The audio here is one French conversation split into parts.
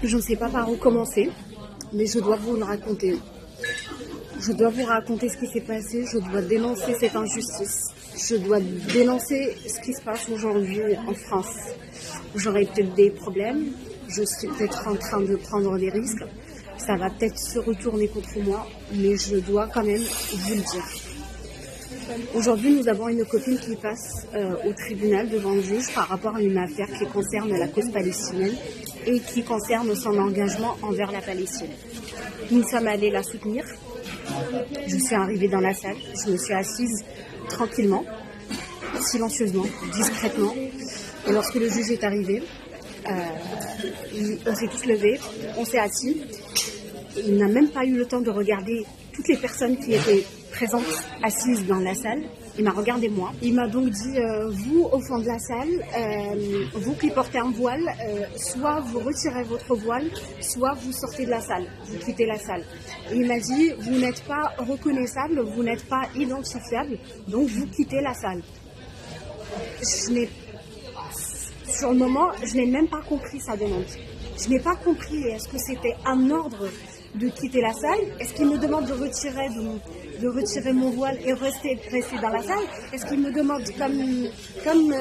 Je ne sais pas par où commencer, mais je dois vous le raconter. Je dois vous raconter ce qui s'est passé, je dois dénoncer cette injustice. Je dois dénoncer ce qui se passe aujourd'hui en France. J'aurai peut-être des problèmes, je suis peut-être en train de prendre des risques. Ça va peut-être se retourner contre moi, mais je dois quand même vous le dire. Aujourd'hui, nous avons une copine qui passe au tribunal devant le juge par rapport à une affaire qui concerne la cause palestinienne et qui concerne son engagement envers la Palestine. Nous sommes allés la soutenir. Je suis arrivée dans la salle, je me suis assise tranquillement, silencieusement, discrètement. Et lorsque le juge est arrivé, on s'est tous levés, on s'est assis. Il n'a même pas eu le temps de regarder toutes les personnes qui étaient présentes, assises dans la salle. Il m'a regardé moi. Il m'a donc dit, vous au fond de la salle, vous qui portez un voile, soit vous retirez votre voile, soit vous sortez de la salle, vous quittez la salle. Et il m'a dit, vous n'êtes pas reconnaissable, vous n'êtes pas identifiable, donc vous quittez la salle. Sur le moment, je n'ai même pas compris sa demande. Je n'ai pas compris, est-ce que c'était un ordre de quitter la salle? Est-ce qu'il me demande de retirer mon voile et rester dans la salle? Est-ce qu'il me demande, comme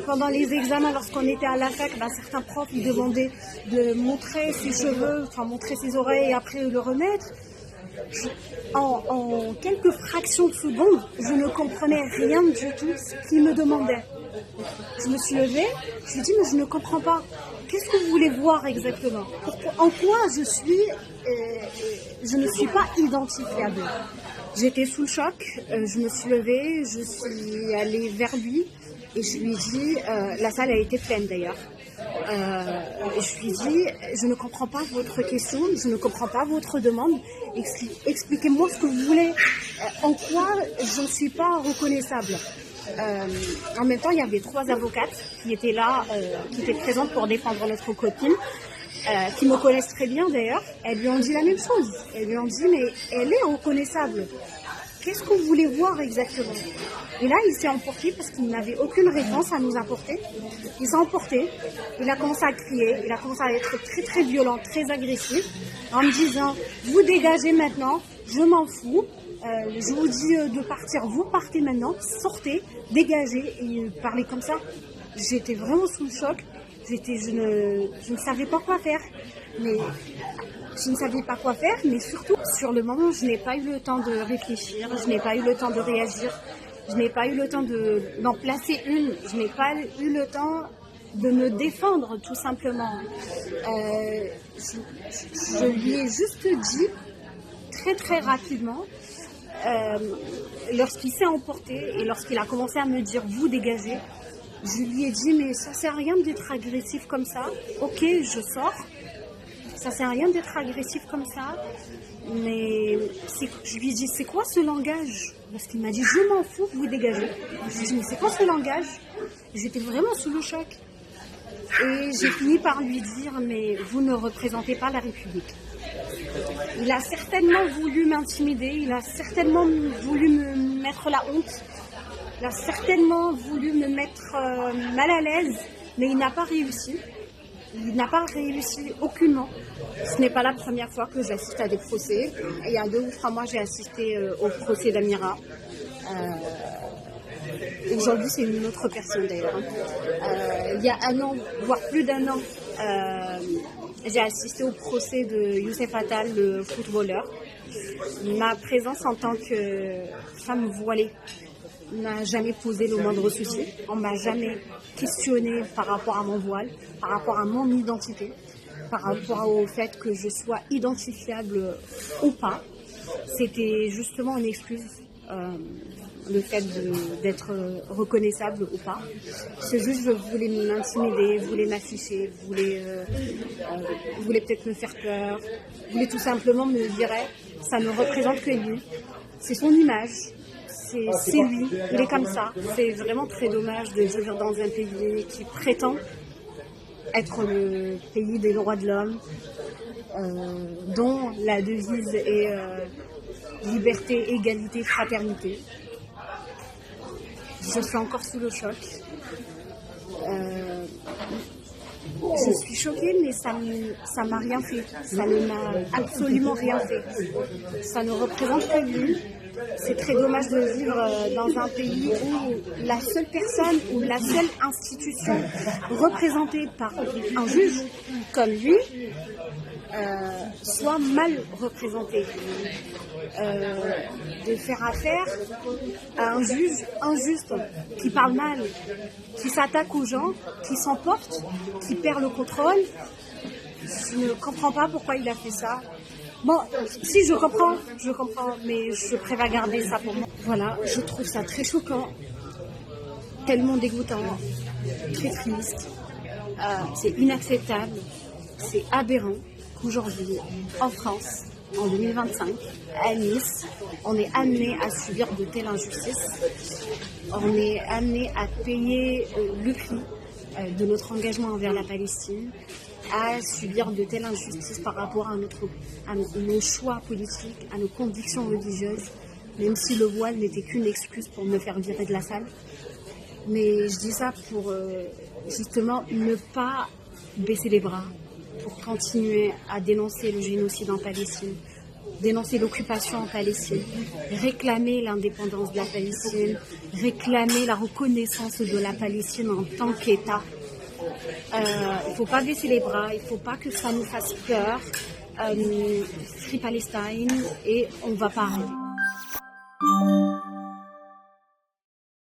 pendant les examens, lorsqu'on était à la fac, certains profs ils demandaient de montrer ses cheveux, enfin montrer ses oreilles et après le remettre? En quelques fractions de secondes, je ne comprenais rien du tout ce qu'il me demandait. Je me suis levée, je lui ai dit, mais je ne comprends pas. Qu'est-ce que vous voulez voir exactement? En quoi je ne suis pas identifiable? J'étais sous le choc, je me suis levée, je suis allée vers lui et je lui ai dit, la salle a été pleine d'ailleurs. Je lui ai dit, je ne comprends pas votre question, je ne comprends pas votre demande, expliquez-moi ce que vous voulez, en quoi je ne suis pas reconnaissable. En même temps, il y avait 3 avocates qui étaient là, qui étaient présentes pour défendre notre copine, qui me connaissent très bien d'ailleurs. Elles lui ont dit la même chose. Elles lui ont dit, mais elle est reconnaissable. Qu'est-ce que vous voulez voir exactement? Et là, il s'est emporté parce qu'il n'avait aucune réponse à nous apporter. Il s'est emporté, il a commencé à crier, il a commencé à être très très violent, très agressif, en me disant, vous dégagez maintenant, je m'en fous. Je vous dis de partir, vous partez maintenant, sortez, dégagez, et il parlait comme ça. J'étais vraiment sous le choc, je ne savais pas quoi faire, mais surtout, sur le moment, je n'ai pas eu le temps de réfléchir, je n'ai pas eu le temps de réagir, je n'ai pas eu le temps d'en placer une, je n'ai pas eu le temps de me défendre, tout simplement. Je lui ai juste dit, très très rapidement, lorsqu'il s'est emporté et lorsqu'il a commencé à me dire vous dégagez, je lui ai dit mais ça sert à rien d'être agressif comme ça. Ok, je sors, ça sert à rien d'être agressif comme ça, mais je lui ai dit c'est quoi ce langage? Parce qu'il m'a dit je m'en fous, vous dégagez. Je lui ai dit mais c'est quoi ce langage? J'étais vraiment sous le choc et j'ai fini par lui dire mais vous ne représentez pas la République. Il a certainement voulu m'intimider, il a certainement voulu me mettre la honte, il a certainement voulu me mettre mal à l'aise, mais il n'a pas réussi. Il n'a pas réussi aucunement. Ce n'est pas la première fois que j'assiste à des procès. Il y a 2 ou 3 mois, j'ai assisté au procès d'Amira. Aujourd'hui, c'est une autre personne d'ailleurs. Il y a 1 an, voire plus d'1 an, j'ai assisté au procès de Youssef Attal, le footballeur. Ma présence en tant que femme voilée n'a jamais posé le moindre souci. On ne m'a jamais questionné par rapport à mon voile, par rapport à mon identité, par rapport au fait que je sois identifiable ou pas. C'était justement une excuse. Le fait d'être reconnaissable ou pas. Ce juge voulait m'intimider, voulait m'afficher, voulait peut-être me faire peur, voulait tout simplement me dire ça ne représente que lui, c'est son image, c'est lui, il est comme ça. C'est vraiment très dommage de vivre dans un pays qui prétend être le pays des droits de l'homme, dont la devise est liberté, égalité, fraternité. Je suis encore sous le choc. Je suis choquée, mais ça m'a rien fait. Ça ne m'a absolument rien fait. Ça ne représente pas lui. C'est très dommage de vivre dans un pays où la seule personne ou la seule institution représentée par un juge comme lui soit mal représentée. De faire affaire à un juge injuste, qui parle mal, qui s'attaque aux gens, qui s'emporte, qui perd le contrôle. Je ne comprends pas pourquoi il a fait ça. Bon, si je comprends, mais je préfère garder ça pour moi. Voilà, je trouve ça très choquant, tellement dégoûtant, très triste. C'est inacceptable, c'est aberrant qu'aujourd'hui, en France, en 2025, à Nice, on est amené à subir de telles injustices. On est amené à payer le prix de notre engagement envers la Palestine, à subir de telles injustices par rapport à nos choix politiques, à nos convictions religieuses, même si le voile n'était qu'une excuse pour me faire virer de la salle. Mais je dis ça pour justement ne pas baisser les bras, pour continuer à dénoncer le génocide en Palestine, dénoncer l'occupation en Palestine, réclamer l'indépendance de la Palestine, réclamer la reconnaissance de la Palestine en tant qu'État. Il ne faut pas baisser les bras, il ne faut pas que ça nous fasse peur. Free Palestine, et on va pas arrêter.